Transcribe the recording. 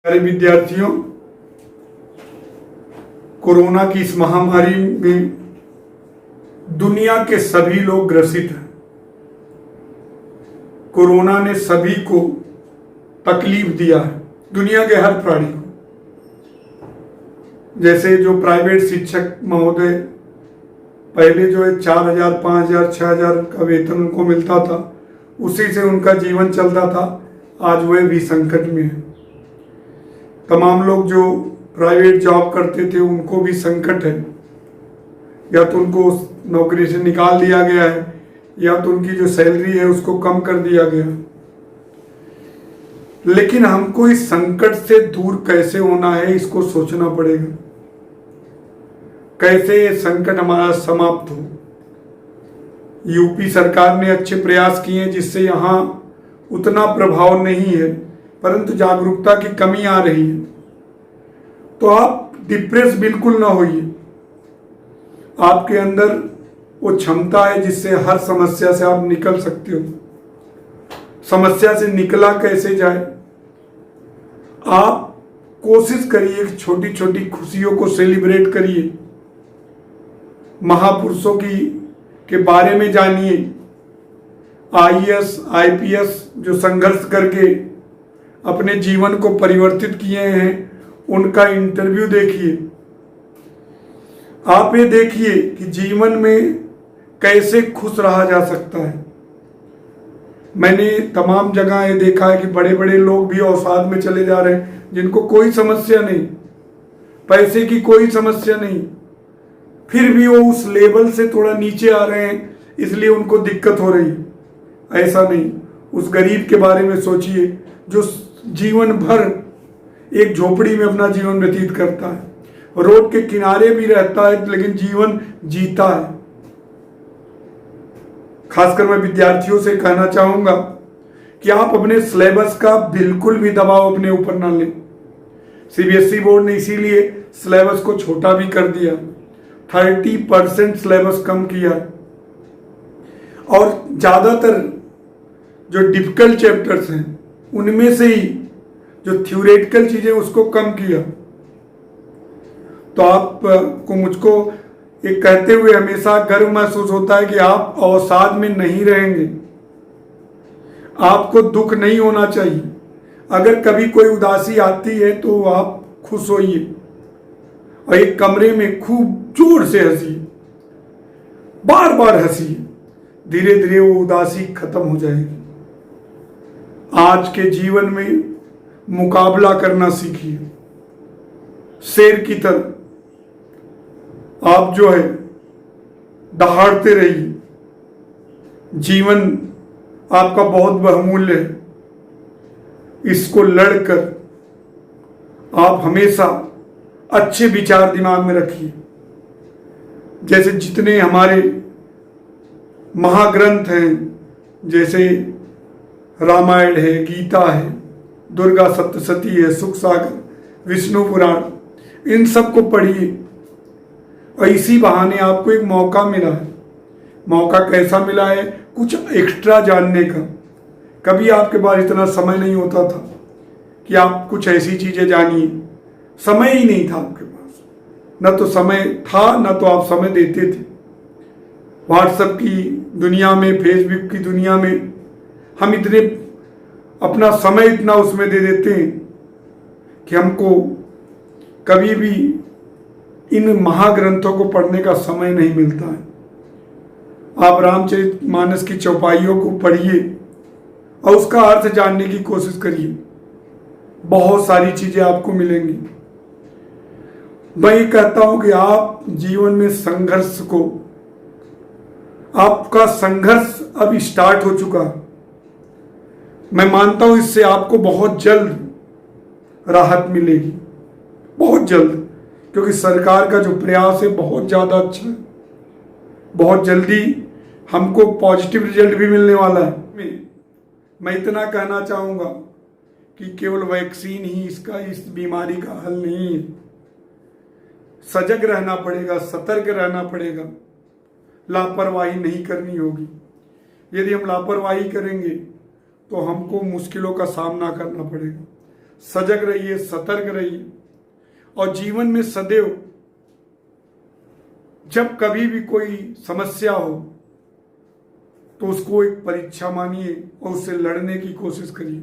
प्यारे विद्यार्थियों, कोरोना की इस महामारी में दुनिया के सभी लोग ग्रसित हैं। कोरोना ने सभी को तकलीफ दिया है, दुनिया के हर प्राणी को। जैसे जो प्राइवेट शिक्षक महोदय पहले जो है 4,000, 5,000, 6,000 का वेतन उनको मिलता था, उसी से उनका जीवन चलता था। आज वह भी संकट में है। तमाम लोग जो प्राइवेट जॉब करते थे उनको भी संकट है, या तो उनको उस नौकरी से निकाल दिया गया है, या तो उनकी जो सैलरी है उसको कम कर दिया गया। लेकिन हमको इस संकट से दूर कैसे होना है, इसको सोचना पड़ेगा। कैसे ये संकट हमारा समाप्त हो। यूपी सरकार ने अच्छे प्रयास किए हैं, जिससे यहाँ उतना प्रभाव नहीं है, परंतु जागरूकता की कमी आ रही है। तो आप डिप्रेस बिल्कुल ना होइए। आपके अंदर वो क्षमता है जिससे हर समस्या से आप निकल सकते हो। समस्या से निकला कैसे जाए, आप कोशिश करिए, छोटी छोटी खुशियों को सेलिब्रेट करिए। महापुरुषों के बारे में जानिए। IAS, IPS जो संघर्ष करके अपने जीवन को परिवर्तित किए हैं, उनका इंटरव्यू देखिए। आप ये देखिए कि जीवन में कैसे खुश रहा जा सकता है। मैंने तमाम जगह ये देखा है कि बड़े बड़े लोग भी अवसाद में चले जा रहे हैं, जिनको कोई समस्या नहीं, पैसे की कोई समस्या नहीं, फिर भी वो उस लेवल से थोड़ा नीचे आ रहे हैं, इसलिए उनको दिक्कत हो रही है। ऐसा नहीं। उस गरीब के बारे में सोचिए जो जीवन भर एक झोपड़ी में अपना जीवन व्यतीत करता है, रोड के किनारे भी रहता है, लेकिन जीवन जीता है। खासकर मैं विद्यार्थियों से कहना चाहूंगा कि आप अपने सिलेबस का बिल्कुल भी दबाव अपने ऊपर ना लें। CBSE बोर्ड ने इसीलिए सिलेबस को छोटा भी कर दिया, 30% सिलेबस कम किया, और ज्यादातर जो डिफिकल्ट चैप्टर्स हैं उनमें से ही जो थ्योरेटिकल चीजें उसको कम किया। तो आपको मुझको एक कहते हुए हमेशा गर्व महसूस होता है कि आप अवसाद में नहीं रहेंगे। आपको दुख नहीं होना चाहिए। अगर कभी कोई उदासी आती है तो आप खुश होइए और एक कमरे में खूब जोर से हंसिए, बार बार हंसिए। धीरे धीरे वो उदासी खत्म हो जाएगी। आज के जीवन में मुकाबला करना सीखिए। शेर की तरह आप जो है दहाड़ते रहिए। जीवन आपका बहुत बहुमूल्य है। इसको लड़कर आप हमेशा अच्छे विचार दिमाग में रखिए। जैसे जितने हमारे महाग्रंथ हैं, जैसे रामायण है, गीता है, दुर्गा सप्तशती है, सुख सागर, विष्णु पुराण, इन सब को पढ़िए। और इसी बहाने आपको एक मौका मिला है। मौका कैसा मिला है? कुछ एक्स्ट्रा जानने का। कभी आपके पास इतना समय नहीं होता था कि आप कुछ ऐसी चीजें जानिए। समय ही नहीं था आपके पास। न तो समय था, न तो आप समय देते थे। व्हाट्सएप की दुनिया में, फेसबुक की दुनिया में हम इतने अपना समय इतना उसमें दे देते हैं कि हमको कभी भी इन महाग्रंथों को पढ़ने का समय नहीं मिलता है। आप रामचरितमानस की चौपाइयों को पढ़िए और उसका अर्थ जानने की कोशिश करिए। बहुत सारी चीजें आपको मिलेंगी। मैं ये कहता हूं कि आप जीवन में संघर्ष को, आपका संघर्ष अब स्टार्ट हो चुका है। मैं मानता हूं इससे आपको बहुत जल्द राहत मिलेगी, बहुत जल्द, क्योंकि सरकार का जो प्रयास है बहुत ज्यादा अच्छा है। बहुत जल्दी हमको पॉजिटिव रिजल्ट भी मिलने वाला है। मैं इतना कहना चाहूंगा कि केवल वैक्सीन ही इस बीमारी का हल नहीं है। सजग रहना पड़ेगा, सतर्क रहना पड़ेगा, लापरवाही नहीं करनी होगी। यदि हम लापरवाही करेंगे तो हमको मुश्किलों का सामना करना पड़ेगा। सजग रहिए, सतर्क रहिए और जीवन में सदैव जब कभी भी कोई समस्या हो तो उसको एक परीक्षा मानिए और उससे लड़ने की कोशिश करिए।